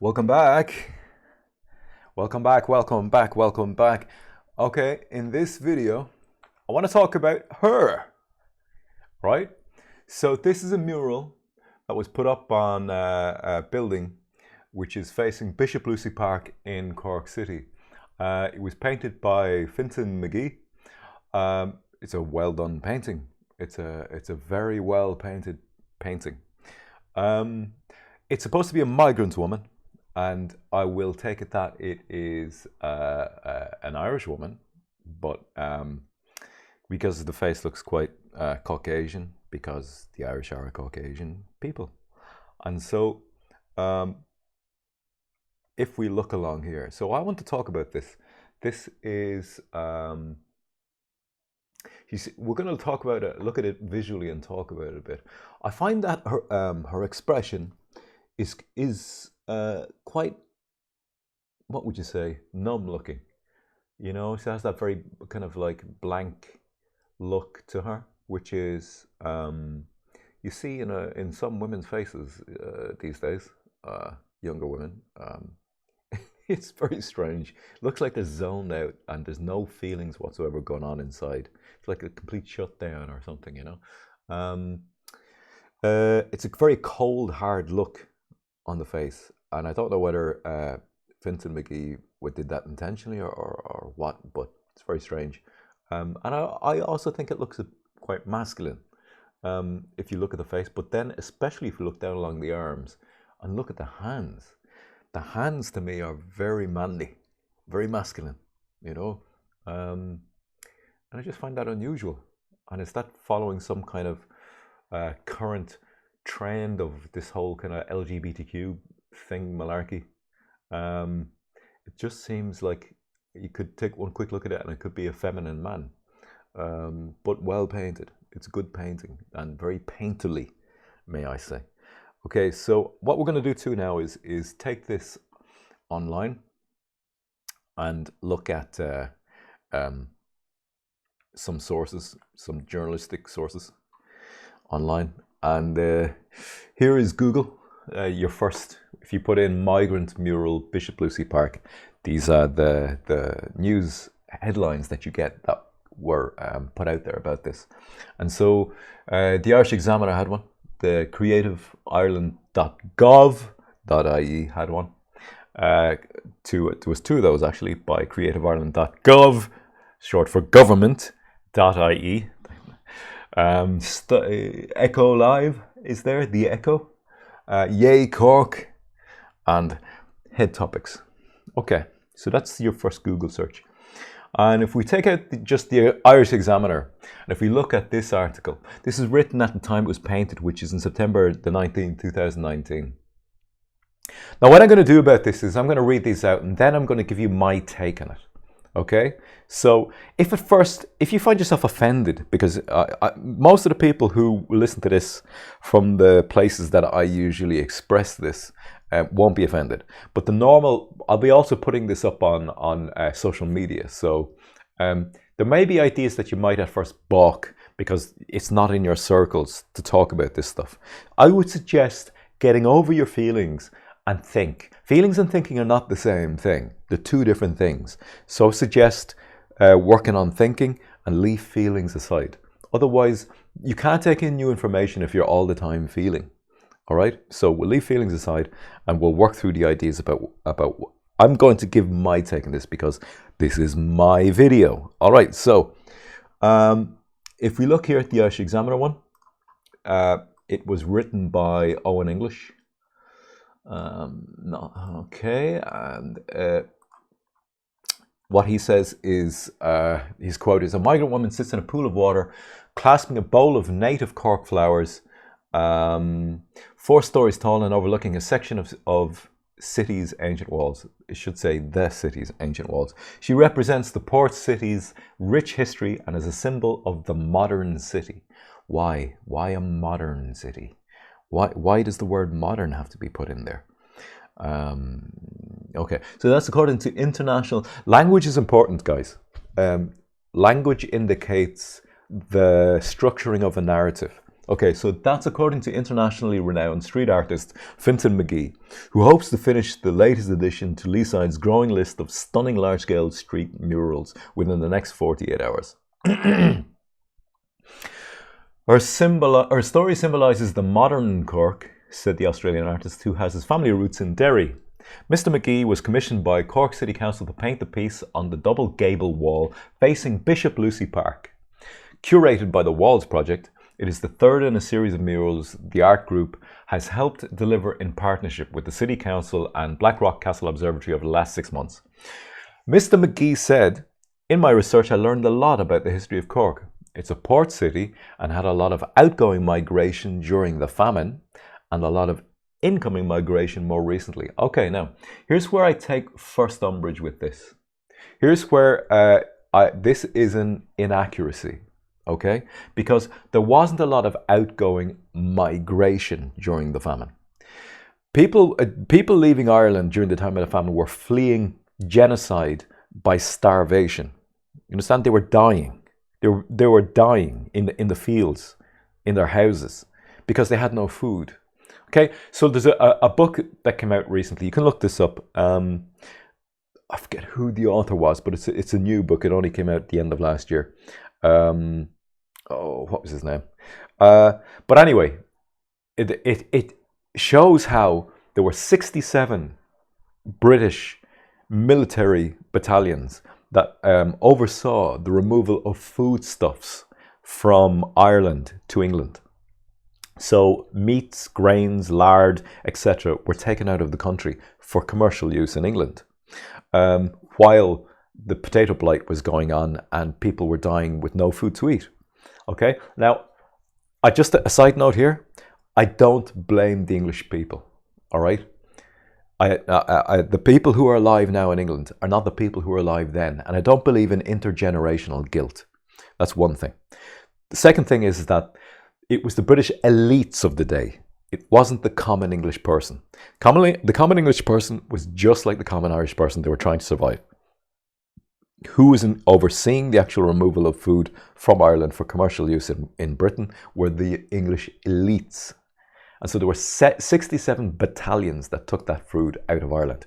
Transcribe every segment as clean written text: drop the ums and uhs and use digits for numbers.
Welcome back. Welcome back, welcome back, welcome back. Okay, in this video, I want to talk about her, right? So this is a mural that was put up on a building which is facing Bishop Lucey Park in Cork City. It was painted by Fintan McGee. It's a well done painting. It's a very well painted painting. It's supposed to be a migrant woman, and I will take it that it is an Irish woman, but because the face looks quite Caucasian, because the Irish are a Caucasian people. And so if we look along here, so I want to talk about this. This is, we're going to talk about it, look at it visually and talk about it a bit. I find that her expression is quite, what would you say, numb looking. You know, she has that very kind of like blank look to her, which is, you see in some women's faces these days, younger women. It's very strange. Looks like they're zoned out and there's no feelings whatsoever going on inside. It's like a complete shutdown or something, you know. It's a very cold, hard look on the face, and I don't know whether Fintan McGee did that intentionally or what, but it's very strange. And I also think it looks quite masculine if you look at the face, but then especially if you look down along the arms and look at the hands. The hands to me are very manly, very masculine, you know, and I just find that unusual. And is that following some kind of current trend of this whole kind of LGBTQ thing, malarkey? It just seems like you could take one quick look at it and it could be a feminine man, but well painted. It's a good painting and very painterly, may I say. Okay, so what we're going to do too now is take this online and look at some sources, some journalistic sources online. And here is Google. Your first, if you put in migrant mural Bishop Lucey Park, these are the news headlines that you get that were put out there about this. And so the Irish Examiner had one. The creativeireland.gov.ie had one. There was two of those actually, by creativeireland.gov, short for government.ie. Echo Live is there, the Echo. Yay Cork, and Head Topics. Okay, so that's your first Google search. And if we take out just the Irish Examiner, and if we look at this article, this is written at the time it was painted, which is in September the 19th, 2019. Now what I'm going to do about this is I'm going to read these out and then I'm going to give you my take on it. Okay? So if you find yourself offended, because most of the people who listen to this from the places that I usually express this won't be offended. But I'll be also putting this up on social media. So there may be ideas that you might at first balk because it's not in your circles to talk about this stuff. I would suggest getting over your feelings and think. Feelings and thinking are not the same thing. They're two different things. So I suggest working on thinking and leave feelings aside. Otherwise, you can't take in new information if you're all the time feeling. All right, so we'll leave feelings aside and we'll work through the ideas about. I'm going to give my take on this because this is my video. All right, so if we look here at the Irish Examiner one, it was written by Owen English. Okay, and what he says is, his quote is, "A migrant woman sits in a pool of water, clasping a bowl of native Cork flowers, 4 stories tall and overlooking a section of city's ancient walls." It should say the city's ancient walls. She represents the port city's rich history and is a symbol of the modern city. Why? Why a modern city? Why does the word modern have to be put in there? Okay, so that's according to international. Language is important, guys. Language indicates the structuring of a narrative. Okay, so that's according to internationally renowned street artist Fintan McGee, who hopes to finish the latest addition to Leeside's growing list of stunning large-scale street murals within the next 48 hours. Her story symbolises the modern Cork, said the Australian artist, who has his family roots in Derry. Mr. McGee was commissioned by Cork City Council to paint the piece on the double gable wall facing Bishop Lucey Park. Curated by the Walls Project, it is the third in a series of murals the art group has helped deliver in partnership with the City Council and Blackrock Castle Observatory over the last 6 months. Mr. McGee said, "In my research I learned a lot about the history of Cork. It's a port city and had a lot of outgoing migration during the famine and a lot of incoming migration more recently." Okay, now, here's where I take first umbrage with this. Here's where this is an inaccuracy. Okay, because there wasn't a lot of outgoing migration during the famine. People leaving Ireland during the time of the famine were fleeing genocide by starvation. You understand? They were dying. They were dying in the fields, in their houses, because they had no food. Okay, so there's a book that came out recently. You can look this up. I forget who the author was, but it's a new book. It only came out at the end of last year. What was his name? But anyway, it shows how there were 67 British military battalions that oversaw the removal of foodstuffs from Ireland to England. So meats, grains, lard, etc. were taken out of the country for commercial use in England, while the potato blight was going on and people were dying with no food to eat. Okay, now, just a side note here, I don't blame the English people, all right? The people who are alive now in England are not the people who were alive then, and I don't believe in intergenerational guilt. That's one thing. The second thing is that it was the British elites of the day. It wasn't the common English person. The common English person was just like the common Irish person. They were trying to survive. Who was overseeing the actual removal of food from Ireland for commercial use in Britain were the English elites. And so there were 67 battalions that took that food out of Ireland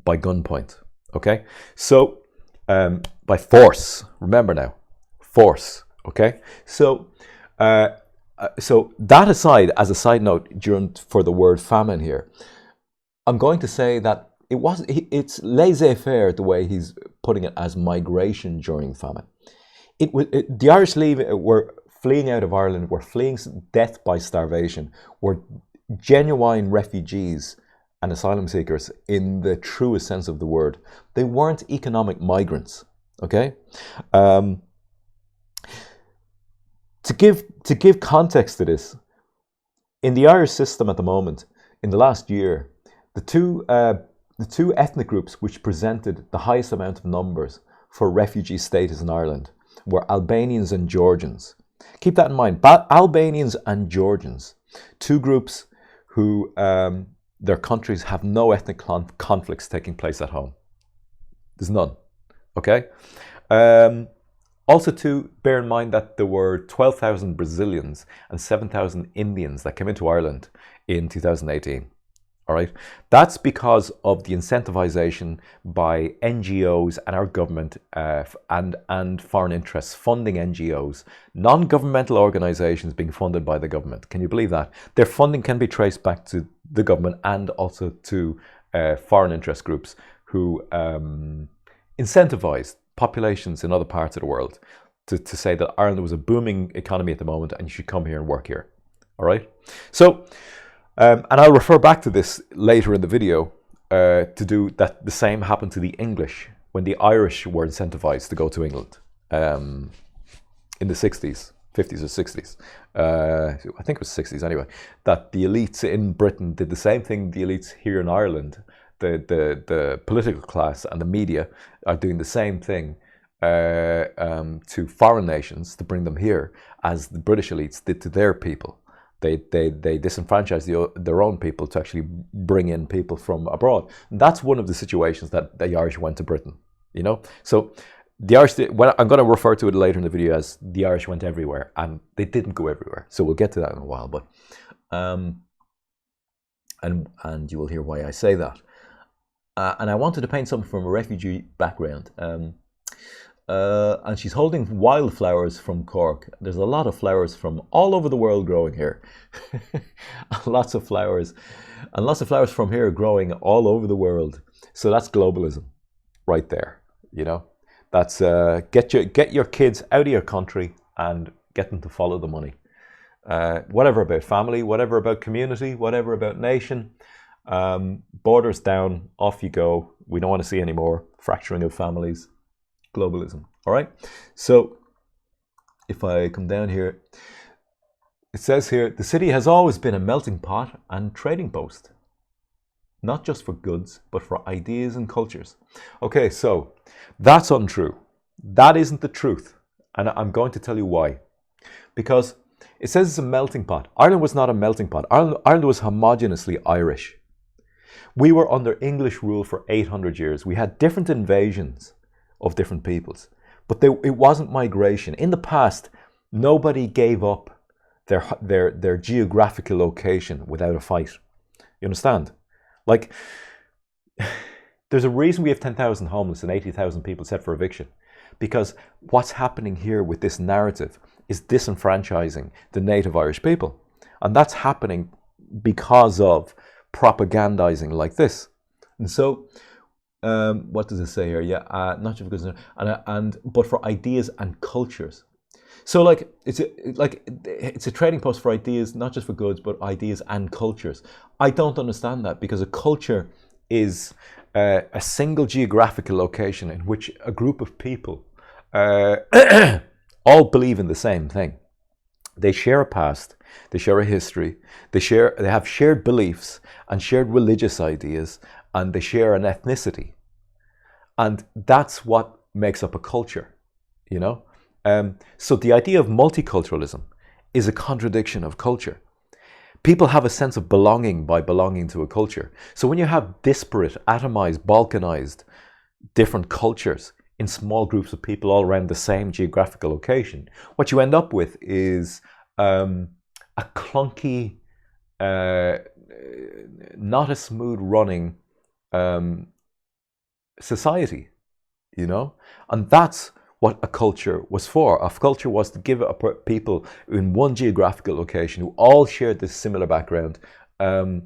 by gunpoint. Okay? So, by force. Remember now, force. Okay? So that aside, as a side note, for the word famine here, I'm going to say that it's laissez-faire the way he's putting it as migration during famine. The Irish were fleeing out of Ireland, were fleeing death by starvation, were genuine refugees and asylum seekers in the truest sense of the word. They weren't economic migrants, okay? To give context to this, in the Irish system at the moment, in the last year, the two ethnic groups which presented the highest amount of numbers for refugee status in Ireland were Albanians and Georgians. Keep that in mind. Albanians and Georgians, two groups who their countries have no ethnic conflicts taking place at home. There's none. Okay? Also, to bear in mind that there were 12,000 Brazilians and 7,000 Indians that came into Ireland in 2018. All right, that's because of the incentivization by NGOs and our government and foreign interests funding NGOs, non-governmental organizations being funded by the government. Can you believe that? Their funding can be traced back to the government and also to foreign interest groups who incentivized populations in other parts of the world to say that Ireland was a booming economy at the moment and you should come here and work here. All right, so. And I'll refer back to this later in the video to do that. The same happened to the English when the Irish were incentivized to go to England in the 60s, 50s or 60s. I think it was 60s anyway. That the elites in Britain did the same thing the elites here in Ireland, the political class and the media are doing the same thing to foreign nations to bring them here as the British elites did to their people. They disenfranchised their own people to actually bring in people from abroad. And that's one of the situations that the Irish went to Britain, you know? So The Irish, I'm going to refer to it later in the video as the Irish went everywhere, and they didn't go everywhere. So we'll get to that in a while, but and you will hear why I say that. And I wanted to paint something from a refugee background. And she's holding wildflowers from Cork. There's a lot of flowers from all over the world growing here. Lots of flowers, and lots of flowers from here growing all over the world. So that's globalism right there, you know. That's get your kids out of your country and get them to follow the money. Whatever about family, whatever about community, whatever about nation. Borders down, off you go. We don't want to see any more fracturing of families. Globalism. All right. So if I come down here, it says here, the city has always been a melting pot and trading post, not just for goods, but for ideas and cultures. Okay, so that's untrue. That isn't the truth. And I'm going to tell you why. Because it says it's a melting pot. Ireland was not a melting pot. Ireland was homogeneously Irish. We were under English rule for 800 years. We had different invasions of different peoples, but it wasn't migration. In the past, nobody gave up their geographical location without a fight. You understand? Like, there's a reason we have 10,000 homeless and 80,000 people set for eviction, because what's happening here with this narrative is disenfranchising the native Irish people, and that's happening because of propagandizing like this. And so what does it say here? Yeah, not just because but for ideas and cultures. So like it's a trading post for ideas, not just for goods, but ideas and cultures. I don't understand that, because a culture is a single geographical location in which a group of people all believe in the same thing. They share a past, they share a history, they have shared beliefs and shared religious ideas, and they share an ethnicity. And that's what makes up a culture, you know? So the idea of multiculturalism is a contradiction of culture. People have a sense of belonging by belonging to a culture. So when you have disparate, atomized, balkanized, different cultures in small groups of people all around the same geographical location, what you end up with is a clunky, not a smooth running society, you know? And that's what a culture was for. A culture was to give people in one geographical location who all shared this similar background, to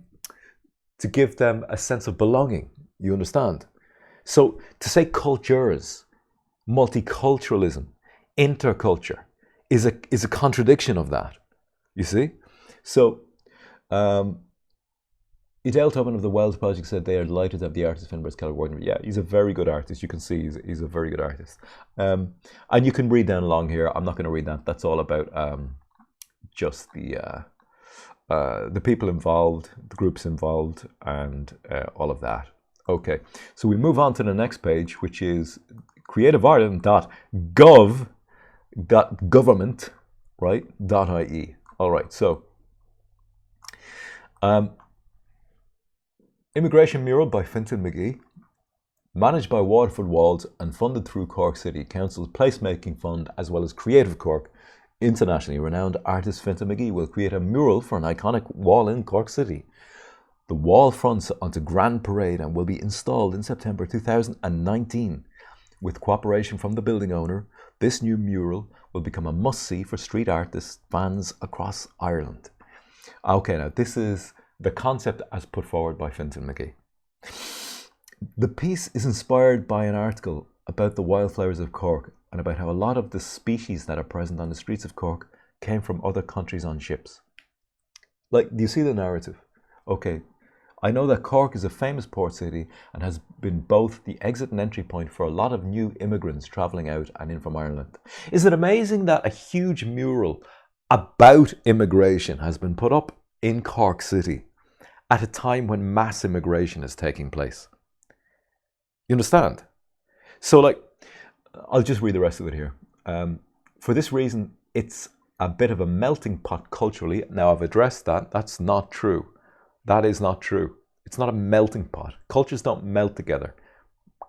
give them a sense of belonging, you understand? So to say cultures, multiculturalism, interculture, is a contradiction of that, you see? So, Edel Tobin of the Wells Project said they are delighted to have the artist Finbar's Keller working. Yeah, he's a very good artist. You can see he's a very good artist. And you can read down along here. I'm not going to read that. That's all about just the people involved, the groups involved, and all of that. Okay, so we move on to the next page, which is creativeireland.gov.government, right? .ie. All right, so Immigration Mural by Fintan McGee, managed by Waterford Walls and funded through Cork City Council's Placemaking Fund, as well as Creative Cork. Internationally renowned artist Fintan McGee will create a mural for an iconic wall in Cork City. The wall fronts onto Grand Parade and will be installed in September 2019. With cooperation from the building owner, this new mural will become a must-see for street artists fans across Ireland. Okay, now this is the concept as put forward by Fintan McGee. The piece is inspired by an article about the wildflowers of Cork and about how a lot of the species that are present on the streets of Cork came from other countries on ships. Like, do you see the narrative? Okay, I know that Cork is a famous port city and has been both the exit and entry point for a lot of new immigrants travelling out and in from Ireland. Is it amazing that a huge mural about immigration has been put up in Cork City at a time when mass immigration is taking place? You understand? So, like, I'll just read the rest of it here. For this reason, it's a bit of a melting pot culturally. Now, I've addressed that. That's not true. That is not true. It's not a melting pot. Cultures don't melt together.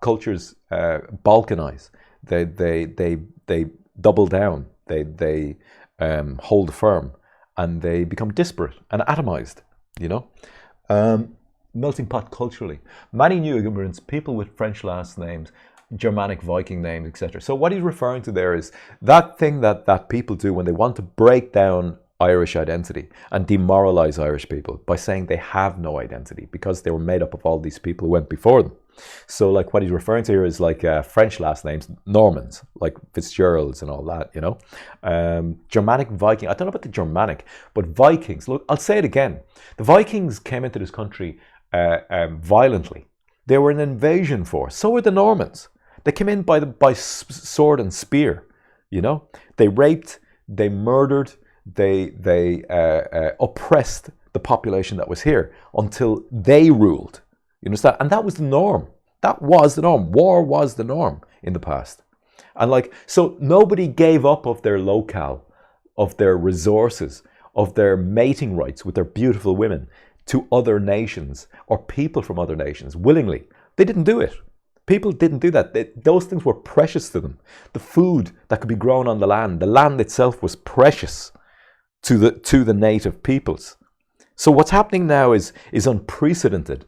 Cultures balkanize. They double down. They hold firm, and they become disparate and atomized. You know, melting pot culturally. Many new immigrants, people with French last names, Germanic Viking names, etc. So what he's referring to there is that thing that people do when they want to break down Irish identity and demoralize Irish people by saying they have no identity because they were made up of all these people who went before them. So like what he's referring to here is like French last names, Normans, like Fitzgeralds and all that, you know. Germanic Viking, I don't know about the Germanic, but Vikings, look, I'll say it again. The Vikings came into this country violently. They were an invasion force. So were the Normans. They came in by sword and spear, you know. They raped, they murdered, they oppressed the population that was here until they ruled. You understand? And that was the norm. That was the norm. War was the norm in the past. And like, so nobody gave up of their locale, of their resources, of their mating rights with their beautiful women to other nations or people from other nations willingly. They didn't do it. People didn't do that. Those things were precious to them. The food that could be grown on the land itself was precious to the native peoples. So what's happening now is unprecedented,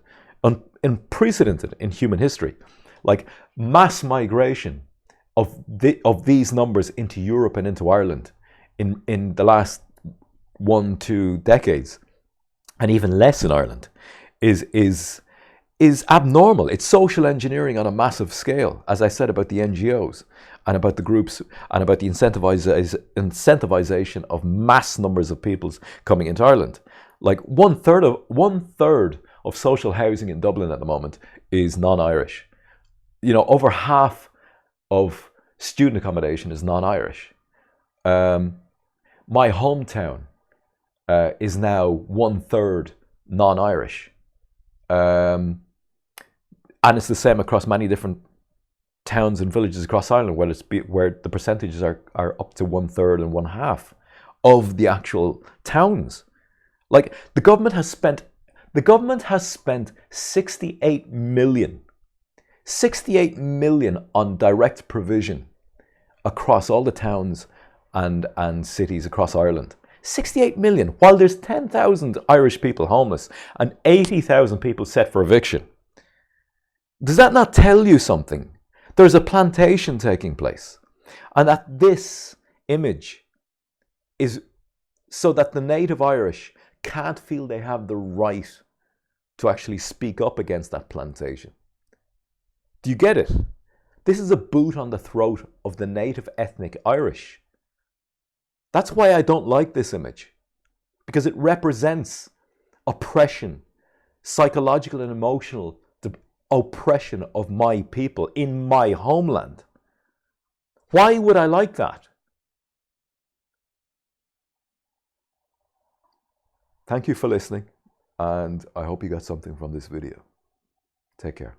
unprecedented in human history. Like mass migration of these numbers into Europe and into Ireland in the last 1-2 decades, and even less in Ireland, is abnormal. It's social engineering on a massive scale, as I said about the NGOs and about the groups and about the incentivization of mass numbers of peoples coming into Ireland. Like one third of social housing in Dublin at the moment is non-Irish. You know, over half of student accommodation is non-Irish. My hometown is now 1/3 non-Irish. And it's the same across many different towns and villages across Ireland, where the percentages are up to 1/3 and 1/2 of the actual towns. Like the government has spent 68 million on direct provision across all the towns and cities across Ireland. 68 million, while there's 10,000 Irish people homeless and 80,000 people set for eviction. Does that not tell you something? There's a plantation taking place. And that this image is so that the native Irish can't feel they have the right to actually speak up against that plantation. Do you get it? This is a boot on the throat of the native ethnic Irish. That's why I don't like this image, because it represents oppression, psychological and emotional oppression of my people in my homeland. Why would I like that? Thank you for listening, and I hope you got something from this video. Take care.